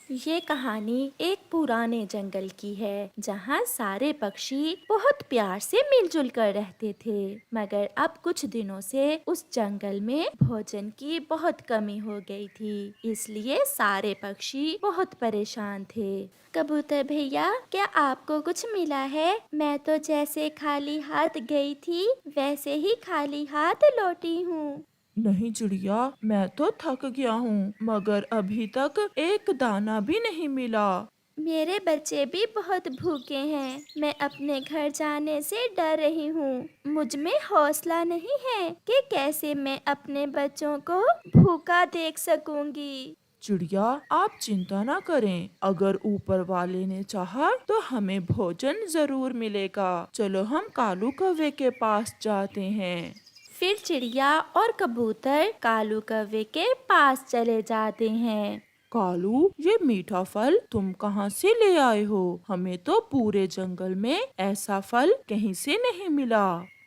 ये कहानी एक पुराने जंगल की है जहाँ सारे पक्षी बहुत प्यार से मिलजुल कर रहते थे। मगर अब कुछ दिनों से उस जंगल में भोजन की बहुत कमी हो गई थी, इसलिए सारे पक्षी बहुत परेशान थे। कबूतर भैया, क्या आपको कुछ मिला है? मैं तो जैसे खाली हाथ गई थी वैसे ही खाली हाथ लौटी हूँ। नहीं चिड़िया, मैं तो थक गया हूँ मगर अभी तक एक दाना भी नहीं मिला। मेरे बच्चे भी बहुत भूखे हैं। मैं अपने घर जाने से डर रही हूँ। मुझ में हौसला नहीं है कि कैसे मैं अपने बच्चों को भूखा देख सकूंगी। चिड़िया, आप चिंता ना करें। अगर ऊपर वाले ने चाहा तो हमें भोजन जरूर मिलेगा। चलो हम कालू कौवे के पास जाते हैं। फिर चिड़िया और कबूतर कालू कौवे के पास चले जाते हैं। कालू, ये मीठा फल तुम कहाँ से ले आए हो? हमें तो पूरे जंगल में ऐसा फल कहीं से नहीं मिला।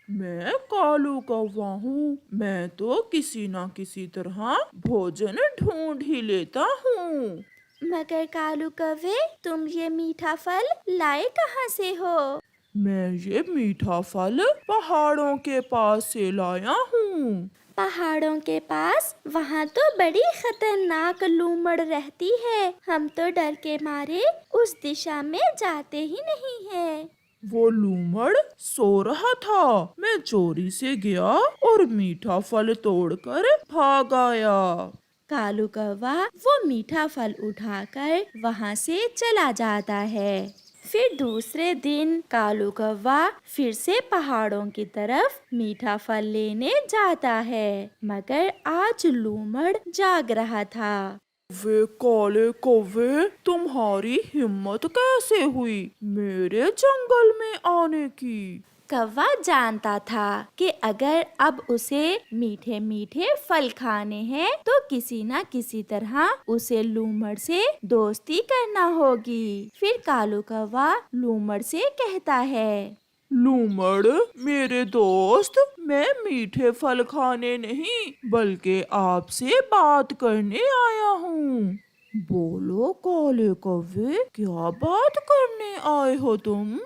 मैं कालू कौवा हूँ। मैं तो किसी न किसी तरह भोजन ढूंढ ही लेता हूँ। मगर कालू कौवे, तुम ये मीठा फल लाए कहाँ से हो? मैं ये मीठा फल पहाड़ों के पास से लाया हूँ। पहाड़ों के पास? वहाँ तो बड़ी खतरनाक लूमड़ रहती है। हम तो डर के मारे उस दिशा में जाते ही नहीं हैं। वो लूमड़ सो रहा था। मैं चोरी से गया और मीठा फल तोड़कर भाग आया। कालू कौवा वो मीठा फल उठाकर वहाँ से चला जाता है। फिर दूसरे दिन कालू कौवा फिर से पहाड़ों की तरफ मीठा फल लेने जाता है, मगर आज लूमड़ जाग रहा था। वे काले कौवे, तुम्हारी हिम्मत कैसे हुई मेरे जंगल में आने की? कौवा जानता था कि अगर अब उसे मीठे मीठे फल खाने हैं तो किसी न किसी तरह उसे लूमड़ से दोस्ती करना होगी। फिर कालू कौवा लूमड़ से कहता है, लूमड़ मेरे दोस्त, मैं मीठे फल खाने नहीं बल्कि आपसे बात करने आया हूँ। बोलो काले कौवे, क्या बात करने आए हो तुम?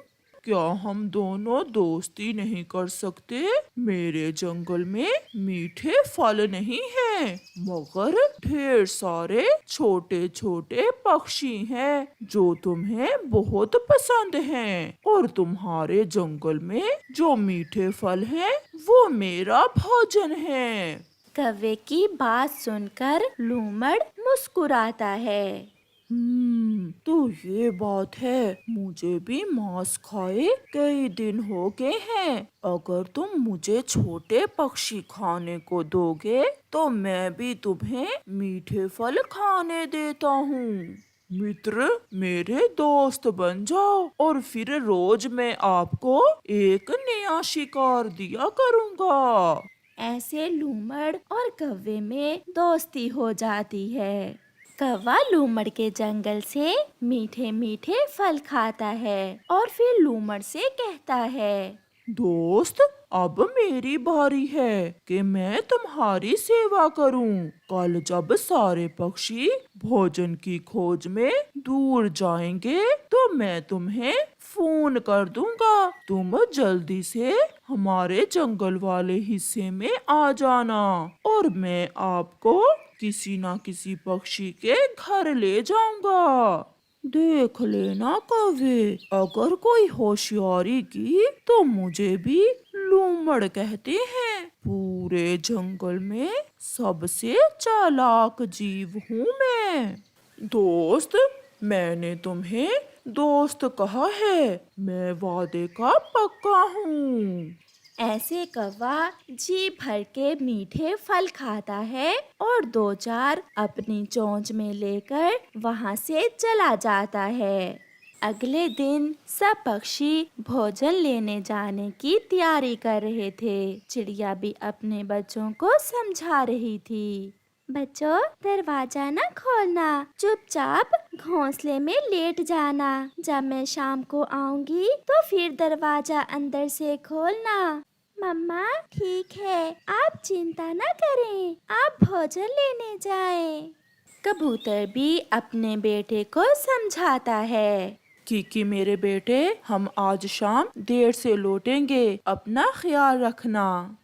क्या हम दोनों दोस्ती नहीं कर सकते? मेरे जंगल में मीठे फल नहीं हैं, मगर ढेर सारे छोटे छोटे पक्षी हैं जो तुम्हें बहुत पसंद हैं। और तुम्हारे जंगल में जो मीठे फल हैं वो मेरा भोजन है। कौवे की बात सुनकर लूमड़ मुस्कुराता है। तो ये बात है। मुझे भी मांस खाए कई दिन हो गए हैं। अगर तुम मुझे छोटे पक्षी खाने को दोगे तो मैं भी तुम्हें मीठे फल खाने देता हूँ। मित्र, मेरे दोस्त बन जाओ और फिर रोज मैं आपको एक नया शिकार दिया करूँगा। ऐसे लूमड़ और कौवे में दोस्ती हो जाती है। कौवा लूमड़ के जंगल से मीठे मीठे फल खाता है और फिर लूमड़ से कहता है, दोस्त, अब मेरी बारी है कि मैं तुम्हारी सेवा करूं। कल जब सारे पक्षी भोजन की खोज में दूर जाएंगे तो मैं तुम्हें फोन कर दूंगा। तुम जल्दी से हमारे जंगल वाले हिस्से में आ जाना और मैं आपको किसी न किसी पक्षी के घर ले जाऊंगा। देख लेना कौवे, अगर कोई होशियारी की तो मुझे भी लूमड़ कहते हैं। पूरे जंगल में सबसे चालाक जीव हूँ मैं। दोस्त, मैंने तुम्हें दोस्त कहा है। मैं वादे का पक्का हूँ। ऐसे कौवा जी भर के मीठे फल खाता है और दो चार अपनी चोंच में लेकर वहाँ से चला जाता है। अगले दिन सब पक्षी भोजन लेने जाने की तैयारी कर रहे थे। चिड़िया भी अपने बच्चों को समझा रही थी। बच्चों, दरवाजा ना खोलना, चुपचाप घोंसले में लेट जाना। जब मैं शाम को आऊंगी तो फिर दरवाजा अंदर से खोलना। मम्मा, ठीक है, आप चिंता न करें, आप भोजन लेने जाएं। कबूतर भी अपने बेटे को समझाता है। कीकी मेरे बेटे, हम आज शाम देर से लौटेंगे, अपना ख्याल रखना।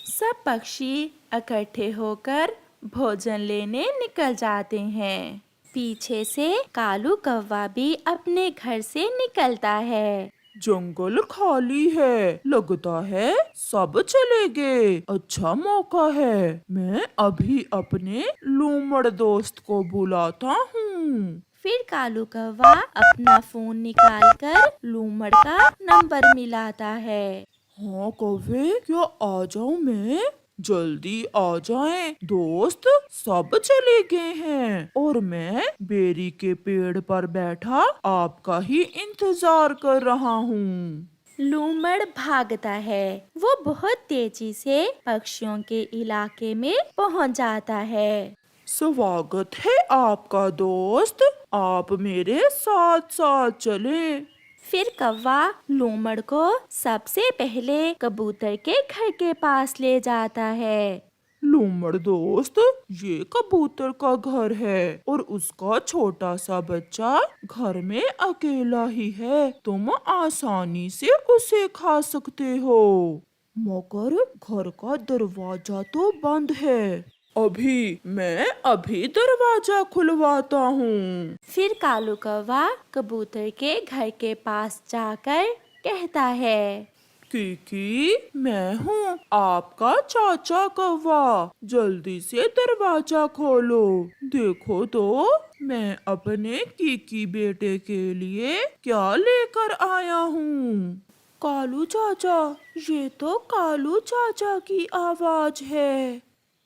सब पक्षी इकट्ठे होकर भोजन लेने निकल जाते हैं। पीछे से कालू कौवा भी अपने घर से निकलता है। जंगल खाली है, लगता है सब चले गए। अच्छा मौका है, मैं अभी अपने लूमड़ दोस्त को बुलाता हूँ। फिर कालू कौवा अपना फोन निकालकर लूमड़ का नंबर मिलाता है। हाँ कौवे, क्या आ जाऊँ मैं? जल्दी आ जाएं, दोस्त सब चले गए हैं और मैं बेरी के पेड़ पर बैठा आपका ही इंतजार कर रहा हूँ। लूमड़ भागता है। वो बहुत तेजी से पक्षियों के इलाके में पहुंच जाता है। स्वागत है आपका दोस्त, आप मेरे साथ साथ चले। फिर कौवा लूमड़ को सबसे पहले कबूतर के घर के पास ले जाता है। लूमड़ दोस्त, ये कबूतर का घर है और उसका छोटा सा बच्चा घर में अकेला ही है। तुम आसानी से उसे खा सकते हो, मगर घर का दरवाजा तो बंद है। मैं अभी दरवाजा खुलवाता हूँ। फिर कालू कौवा कबूतर के घर के पास जाकर कहता है, कीकी, मैं हूँ आपका चाचा कौवा, जल्दी से दरवाजा खोलो। देखो तो मैं अपने कीकी बेटे के लिए क्या लेकर आया हूँ। कालू चाचा, ये तो कालू चाचा की आवाज है।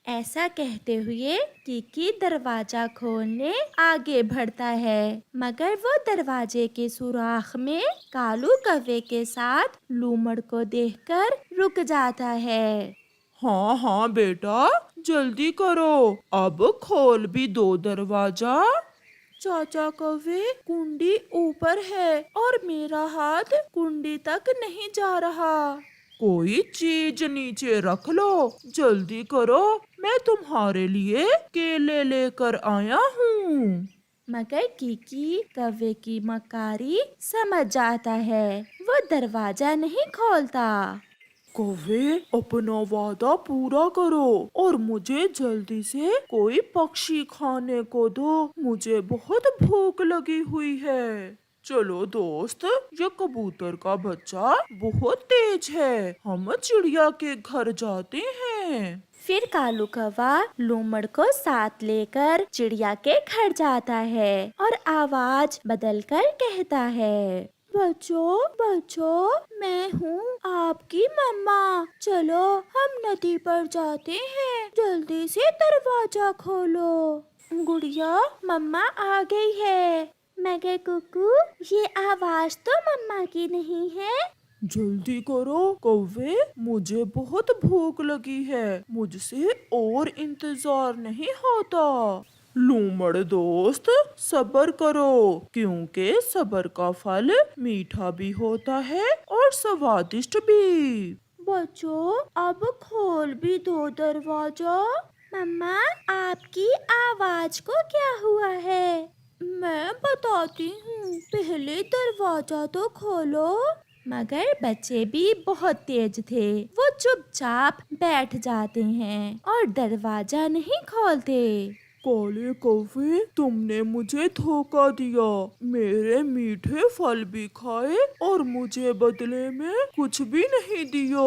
ऐसा कहते हुए कीकी दरवाजा खोलने आगे बढ़ता है, मगर वो दरवाजे के सुराख में कालू कौवे के साथ लूमड़ को देखकर रुक जाता है। हाँ हाँ बेटा, जल्दी करो, अब खोल भी दो दरवाजा। चाचा कौवे, कुंडी ऊपर है और मेरा हाथ कुंडी तक नहीं जा रहा। कोई चीज नीचे रख लो, जल्दी करो, मैं तुम्हारे लिए केले लेकर आया हूँ। मगर कीकी कौवे की मकारी समझ जाता है। वो दरवाजा नहीं खोलता। कौवे, अपना वादा पूरा करो और मुझे जल्दी से कोई पक्षी खाने को दो, मुझे बहुत भूख लगी हुई है। चलो दोस्त, ये कबूतर का बच्चा बहुत तेज है, हम चिड़िया के घर जाते हैं। फिर कालू कौवा लूमड़ को साथ लेकर चिड़िया के घर जाता है और आवाज बदलकर कहता है, बच्चों बच्चों, मैं हूँ आपकी मम्मा, चलो हम नदी पर जाते हैं, जल्दी से दरवाजा खोलो। गुड़िया, मम्मा आ गई है। मगर कुकू, ये आवाज तो मम्मा की नहीं है। जल्दी करो कौवे, मुझे बहुत भूख लगी है, मुझसे और इंतजार नहीं होता। लूमड़ दोस्त, सब्र करो, क्योंकि सब्र का फल मीठा भी होता है और स्वादिष्ट भी। बच्चों, अब खोल भी दो दरवाजा। मम्मा, आपकी आवाज को क्या हुआ है? मैं बताती हूँ, पहले दरवाजा तो खोलो। मगर बच्चे भी बहुत तेज थे। वो चुपचाप बैठ जाते हैं और दरवाजा नहीं खोलते। काले कौवे, तुमने मुझे धोखा दिया, मेरे मीठे फल भी खाए और मुझे बदले में कुछ भी नहीं दिया।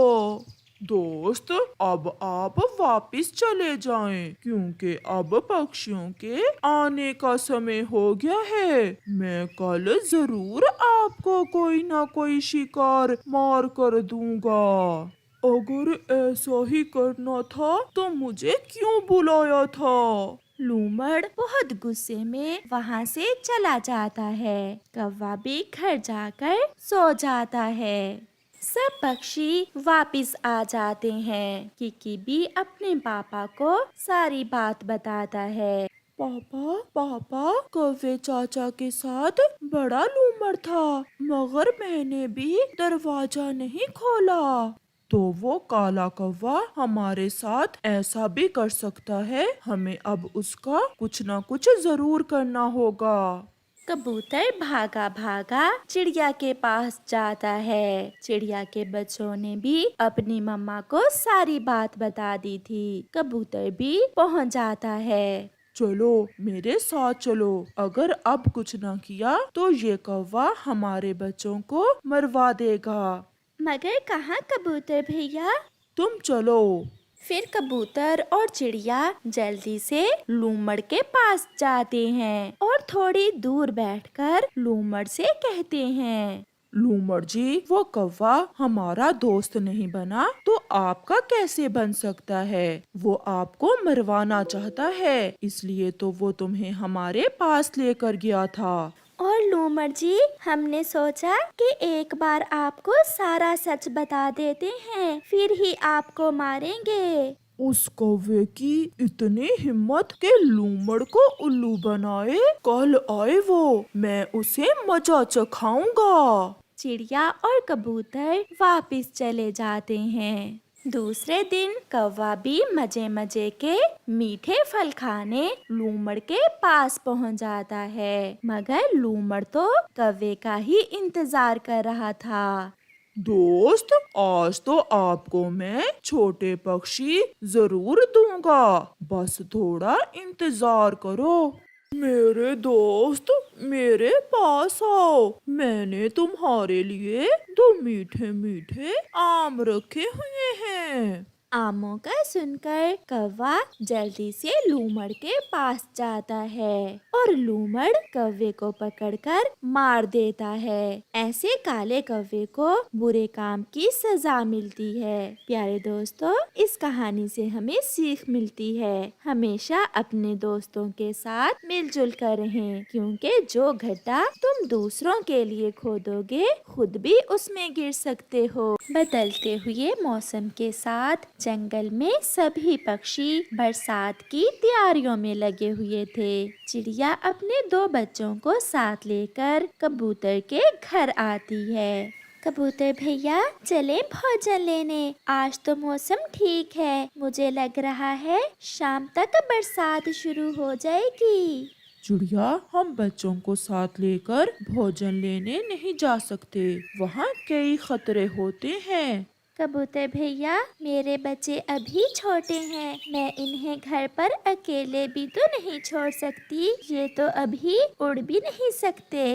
दोस्त, अब आप वापिस चले जाएं, क्योंकि अब पक्षियों के आने का समय हो गया है। मैं कल जरूर आपको कोई ना कोई शिकार मार कर दूंगा। अगर ऐसा ही करना था तो मुझे क्यों बुलाया था? लूमड़ बहुत गुस्से में वहाँ से चला जाता है। कौवा भी घर जाकर सो जाता है। सब पक्षी वापिस आ जाते हैं। किकी भी अपने पापा को सारी बात बताता है। पापा पापा, कौवे चाचा के साथ बड़ा लूमड़ था, मगर मैंने भी दरवाजा नहीं खोला। तो वो काला कौवा हमारे साथ ऐसा भी कर सकता है। हमें अब उसका कुछ ना कुछ जरूर करना होगा। कबूतर भागा भागा चिड़िया के पास जाता है। चिड़िया के बच्चों ने भी अपनी मम्मा को सारी बात बता दी थी। कबूतर भी पहुंच जाता है। चलो मेरे साथ चलो, अगर अब कुछ ना किया तो ये कौवा हमारे बच्चों को मरवा देगा। मगर कहाँ कबूतर भैया? तुम चलो। फिर कबूतर और चिड़िया जल्दी से लूमड़ के पास जाते हैं और थोड़ी दूर बैठकर लूमड़ से कहते हैं, लूमड़ जी, वो कौवा हमारा दोस्त नहीं बना तो आपका कैसे बन सकता है? वो आपको मरवाना चाहता है, इसलिए तो वो तुम्हें हमारे पास लेकर गया था। और लूमड़ जी, हमने सोचा कि एक बार आपको सारा सच बता देते हैं, फिर ही आपको मारेंगे। उस कौवे की इतनी हिम्मत के लूमड़ को उल्लू बनाए। कल आए वो, मैं उसे मजा चखाऊंगा। चिड़िया और कबूतर वापस चले जाते हैं। दूसरे दिन कौवा भी मजे मजे के मीठे फल खाने लूमड़ के पास पहुंच जाता है। मगर लूमड़ तो कौवे का ही इंतजार कर रहा था। दोस्त, आज तो आपको मैं छोटे पक्षी जरूर दूंगा, बस थोड़ा इंतजार करो। मेरे दोस्त, मेरे पास आओ, मैंने तुम्हारे लिए दो मीठे मीठे आम रखे हुए हैं। आमों का सुनकर कौवा जल्दी से लूमड़ के पास जाता है और लूमड़ कौवे को पकड़कर मार देता है। ऐसे काले कौवे को बुरे काम की सजा मिलती है। प्यारे दोस्तों, इस कहानी से हमें सीख मिलती है, हमेशा अपने दोस्तों के साथ मिलजुल कर रहें, क्योंकि जो गड्ढा तुम दूसरों के लिए खोदोगे खुद भी उसमें गिर सकते हो। बदलते हुए मौसम के साथ जंगल में सभी पक्षी बरसात की तैयारियों में लगे हुए थे। चिड़िया अपने दो बच्चों को साथ लेकर कबूतर के घर आती है। कबूतर भैया, चले भोजन लेने, आज तो मौसम ठीक है, मुझे लग रहा है शाम तक बरसात शुरू हो जाएगी। चिड़िया, हम बच्चों को साथ लेकर भोजन लेने नहीं जा सकते, वहाँ कई खतरे होते हैं। कबूतर भैया, मेरे बच्चे अभी छोटे हैं, मैं इन्हें घर पर अकेले भी तो नहीं छोड़ सकती, ये तो अभी उड़ भी नहीं सकते।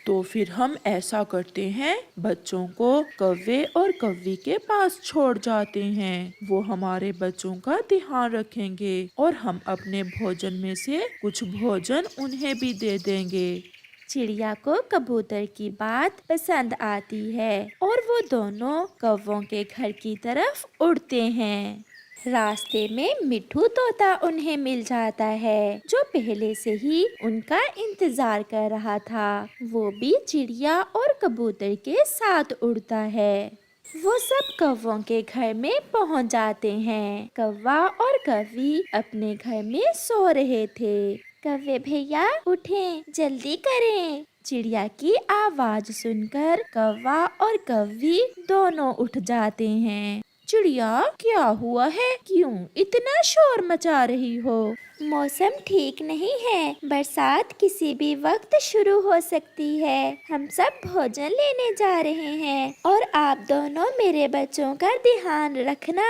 तो फिर हम ऐसा करते हैं, बच्चों को कौवे और कौवी के पास छोड़ जाते हैं। वो हमारे बच्चों का ध्यान रखेंगे और हम अपने भोजन में से कुछ भोजन उन्हें भी दे देंगे। चिड़िया को कबूतर की बात पसंद आती है और वो दोनों कौवों के घर की तरफ उड़ते हैं। रास्ते में मिट्ठू तोता उन्हें मिल जाता है, जो पहले से ही उनका इंतजार कर रहा था। वो भी चिड़िया और कबूतर के साथ उड़ता है। वो सब कौवों के घर में पहुंच जाते हैं। कौवा और कौवी अपने घर में सो रहे थे। कौवे भैया उठें, जल्दी करें। चिड़िया की आवाज सुनकर कौवा और कौवी दोनों उठ जाते हैं। चिड़िया, क्या हुआ है? क्यों इतना शोर मचा रही हो? मौसम ठीक नहीं है, बरसात किसी भी वक्त शुरू हो सकती है। हम सब भोजन लेने जा रहे हैं और आप दोनों मेरे बच्चों का ध्यान रखना।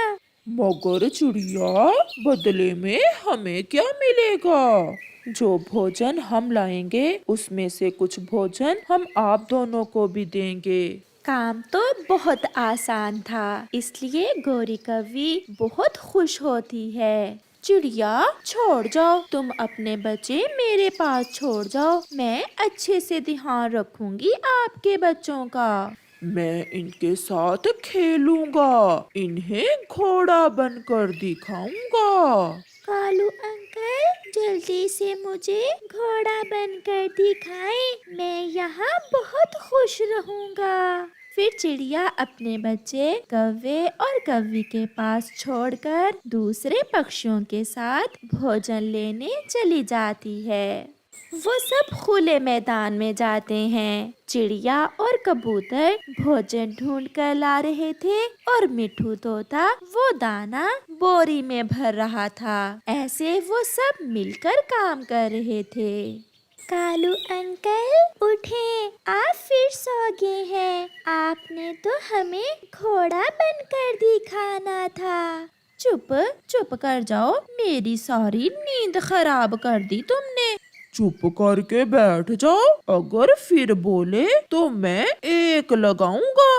मगर चिड़िया, बदले में हमें क्या मिलेगा? जो भोजन हम लाएंगे उसमें से कुछ भोजन हम आप दोनों को भी देंगे। काम तो बहुत आसान था, इसलिए गोरी कौवी बहुत खुश होती है। चिड़िया, छोड़ जाओ, तुम अपने बच्चे मेरे पास छोड़ जाओ, मैं अच्छे से ध्यान रखूंगी आपके बच्चों का। मैं इनके साथ खेलूंगा, इन्हें घोड़ा बनकर दिखाऊंगा। कालू अंकल, जल्दी से मुझे घोड़ा बनकर दिखाएं, मैं यहाँ बहुत खुश रहूंगा। फिर चिड़िया अपने बच्चे कौवे और कौवी के पास छोड़कर दूसरे पक्षियों के साथ भोजन लेने चली जाती है। वो सब खुले मैदान में जाते हैं। चिड़िया और कबूतर भोजन ढूंढ कर ला रहे थे और मिठू तोता वो दाना बोरी में भर रहा था। ऐसे वो सब मिलकर काम कर रहे थे। कालू अंकल उठे, आप फिर सो गए हैं। आपने तो हमें घोड़ा बनकर दिखाना था। चुप चुप कर जाओ, मेरी सारी नींद खराब कर दी तुमने। चुप करके बैठ जाओ, अगर फिर बोले तो मैं एक लगाऊंगा।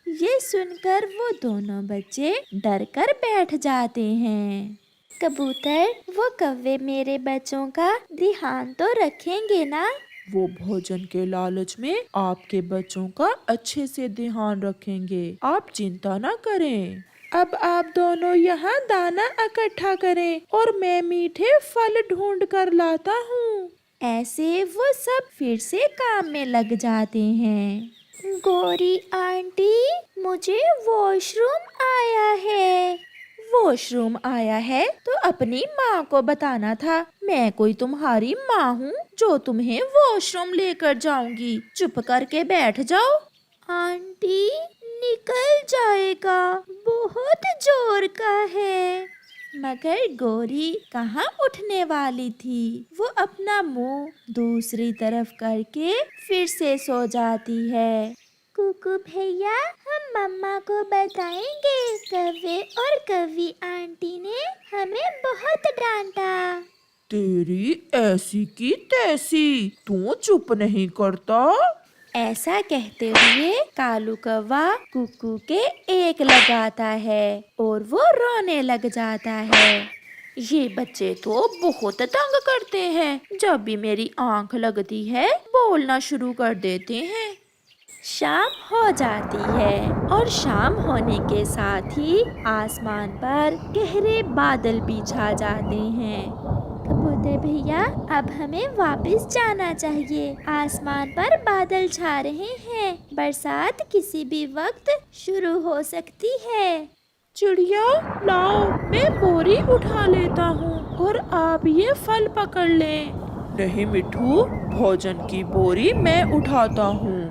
ये सुनकर वो दोनों बच्चे डर कर बैठ जाते हैं। कबूतर, वो कौवे मेरे बच्चों का ध्यान तो रखेंगे ना? वो भोजन के लालच में आपके बच्चों का अच्छे से ध्यान रखेंगे, आप चिंता ना करें। अब आप दोनों यहाँ दाना इकट्ठा करें और मैं मीठे फल ढूंढ कर लाता हूँ। ऐसे वो सब फिर से काम में लग जाते हैं। गौरी आंटी, मुझे वॉशरूम आया है। वॉशरूम आया है तो अपनी माँ को बताना था। मैं कोई तुम्हारी माँ हूँ जो तुम्हें वॉशरूम लेकर जाऊंगी। चुप करके बैठ जाओ। आंटी, निकल जाएगा, बहुत जोर का है। मगर गौरी कहाँ उठने वाली थी। वो अपना मुंह दूसरी तरफ करके फिर से सो जाती है। कुकू भैया, हम मम्मा को बताएंगे, कौवे और कौवी आंटी ने हमें बहुत डांटा। तेरी ऐसी की तैसी, तू चुप नहीं करता। ऐसा कहते हुए कालू कौवा कुकू के एक लगाता है और वो रोने लग जाता है। ये बच्चे तो बहुत तंग करते हैं, जब भी मेरी आंख लगती है बोलना शुरू कर देते हैं। शाम हो जाती है और शाम होने के साथ ही आसमान पर गहरे बादल भी छा जाते हैं। कबूतर भैया, अब हमें वापस जाना चाहिए। आसमान पर बादल छा रहे हैं, बरसात किसी भी वक्त शुरू हो सकती है। चिड़िया, लाओ, मैं बोरी उठा लेता हूँ और आप ये फल पकड़ लें। नहीं मिठू, भोजन की बोरी मैं उठाता हूँ।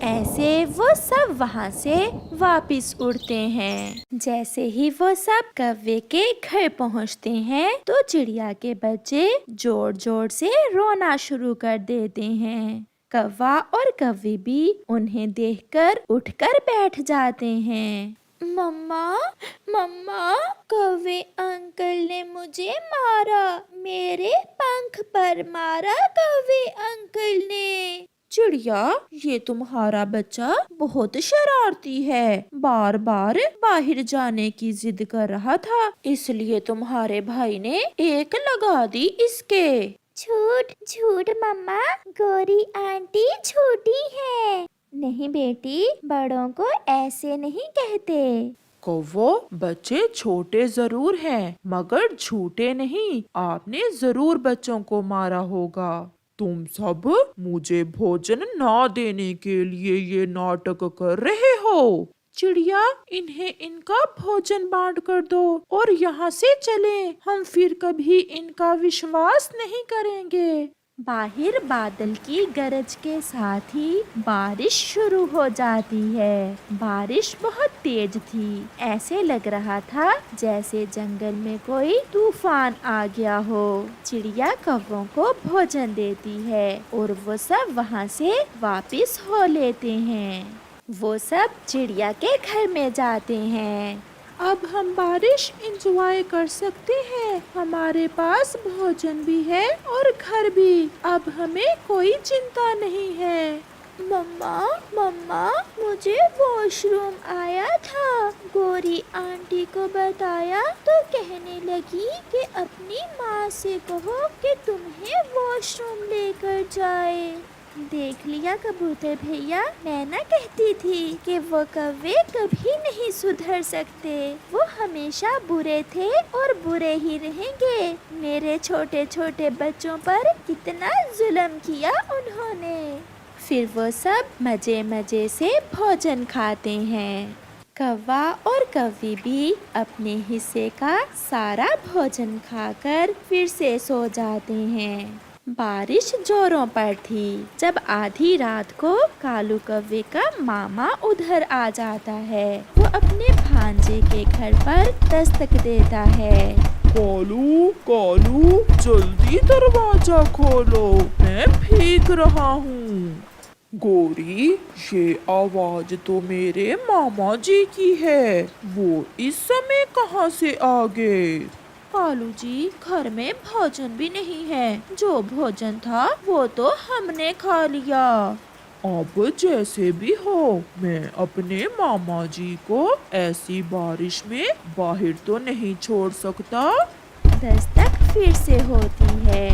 ऐसे वो सब वहाँ से वापस उड़ते हैं। जैसे ही वो सब कौवे के घर पहुँचते हैं तो चिड़िया के बच्चे जोर जोर से रोना शुरू कर देते हैं। कौवा और कौवी भी उन्हें देखकर उठकर बैठ जाते हैं। मम्मा, मम्मा, कौवे अंकल ने मुझे मारा, मेरे पंख पर मारा कौवे अंकल ने। चिड़िया, ये तुम्हारा बच्चा बहुत शरारती है, बार बार बाहर जाने की जिद कर रहा था, इसलिए तुम्हारे भाई ने एक लगा दी इसके। झूठ झूठ मम्मा, गौरी आंटी झूठी है। नहीं बेटी, बड़ों को ऐसे नहीं कहते। कौवो, बच्चे छोटे जरूर हैं मगर झूठे नहीं, आपने जरूर बच्चों को मारा होगा। तुम सब मुझे भोजन ना देने के लिए ये नाटक कर रहे हो। चिड़िया, इन्हें इनका भोजन बांट कर दो और यहाँ से चलें, हम फिर कभी इनका विश्वास नहीं करेंगे। बाहर बादल की गरज के साथ ही बारिश शुरू हो जाती है। बारिश बहुत तेज थी, ऐसे लग रहा था जैसे जंगल में कोई तूफान आ गया हो। चिड़िया कौवों को भोजन देती है और वो सब वहाँ से वापस हो लेते हैं। वो सब चिड़िया के घर में जाते हैं। अब हम बारिश एंजॉय कर सकते हैं, हमारे पास भोजन भी है और घर भी, अब हमें कोई चिंता नहीं है। मम्मा, मम्मा, मुझे वॉशरूम आया था, गौरी आंटी को बताया तो कहने लगी कि अपनी माँ से कहो कि तुम्हें वॉशरूम लेकर जाए। देख लिया कबूतर भैया, मैं ना कहती थी कि वो कौवे कभी नहीं सुधर सकते, वो हमेशा बुरे थे और बुरे ही रहेंगे। मेरे छोटे छोटे बच्चों पर कितना जुल्म किया उन्होंने। फिर वो सब मजे मजे से भोजन खाते हैं। कौवा और कौवी भी अपने हिस्से का सारा भोजन खाकर फिर से सो जाते हैं। बारिश जोरों पर थी। जब आधी रात को कालू कौवे का मामा उधर आ जाता है। वो अपने भांजे के घर पर दस्तक देता है। कालू कालू, जल्दी दरवाजा खोलो, मैं भीग रहा हूँ। गोरी, ये आवाज तो मेरे मामा जी की है। वो इस समय कहाँ से आ गए? कालू जी, घर में भोजन भी नहीं है। जो भोजन था वो तो हमने खा लिया। अब जैसे भी हो, मैं अपने मामा जी को ऐसी बारिश में बाहर तो नहीं छोड़ सकता। दस्तक फिर से होती है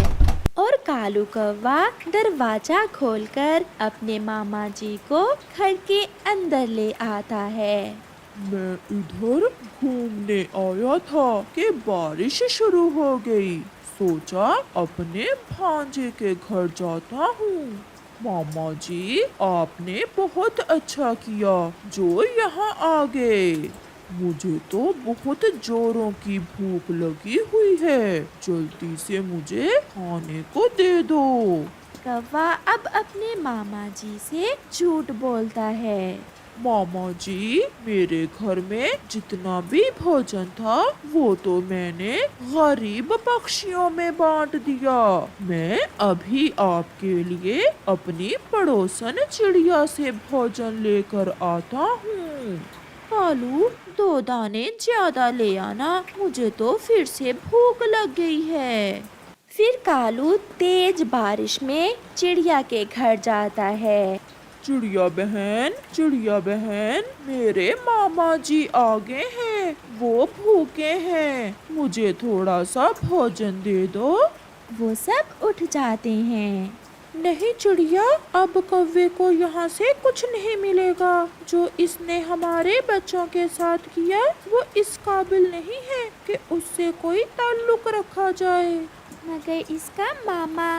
और कालू कौवा दरवाजा खोलकर अपने मामा जी को घर के अंदर ले आता है। मैं इधर घूमने आया था कि बारिश शुरू हो गई। सोचा अपने भांजे के घर जाता हूँ। मामा जी, आपने बहुत अच्छा किया जो यहाँ आ गए। मुझे तो बहुत जोरों की भूख लगी हुई है। जल्दी से मुझे खाने को दे दो। कौवा अब अपने मामा जी से झूठ बोलता है। मामा जी, मेरे घर में जितना भी भोजन था वो तो मैंने गरीब पक्षियों में बांट दिया। मैं अभी आपके लिए अपनी पड़ोसन चिड़िया से भोजन लेकर आता हूँ। कालू, 2 दाने ज्यादा ले आना, मुझे तो फिर से भूख लग गई है। फिर कालू तेज बारिश में चिड़िया के घर जाता है। चिड़िया बहन, मेरे मामा जी आ गए हैं। वो भूखे हैं, मुझे थोड़ा सा भोजन दे दो। वो सब उठ जाते हैं। नहीं चिड़िया, अब कौवे को यहाँ से कुछ नहीं मिलेगा। जो इसने हमारे बच्चों के साथ किया वो इस काबिल नहीं है कि उससे कोई ताल्लुक रखा जाए। मगर इसका मामा।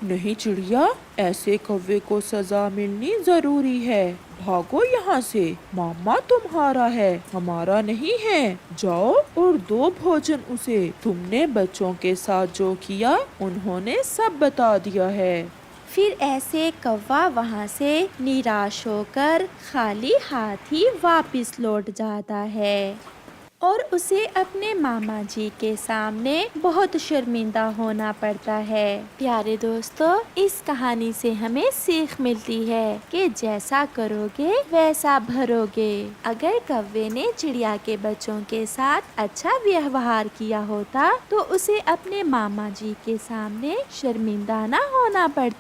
नहीं चिड़िया, ऐसे कौवे को सजा मिलनी जरूरी है। भागो यहाँ से, मामा तुम्हारा है, हमारा नहीं है। जाओ और दो भोजन उसे। तुमने बच्चों के साथ जो किया उन्होंने सब बता दिया है। फिर ऐसे कौवा वहाँ से निराश होकर खाली हाथ ही वापस लौट जाता है और उसे अपने मामा जी के सामने बहुत शर्मिंदा होना पड़ता है। प्यारे दोस्तों, इस कहानी से हमें सीख मिलती है कि जैसा करोगे वैसा भरोगे। अगर कौवे ने चिड़िया के बच्चों के साथ अच्छा व्यवहार किया होता तो उसे अपने मामा जी के सामने शर्मिंदा ना होना पड़ता।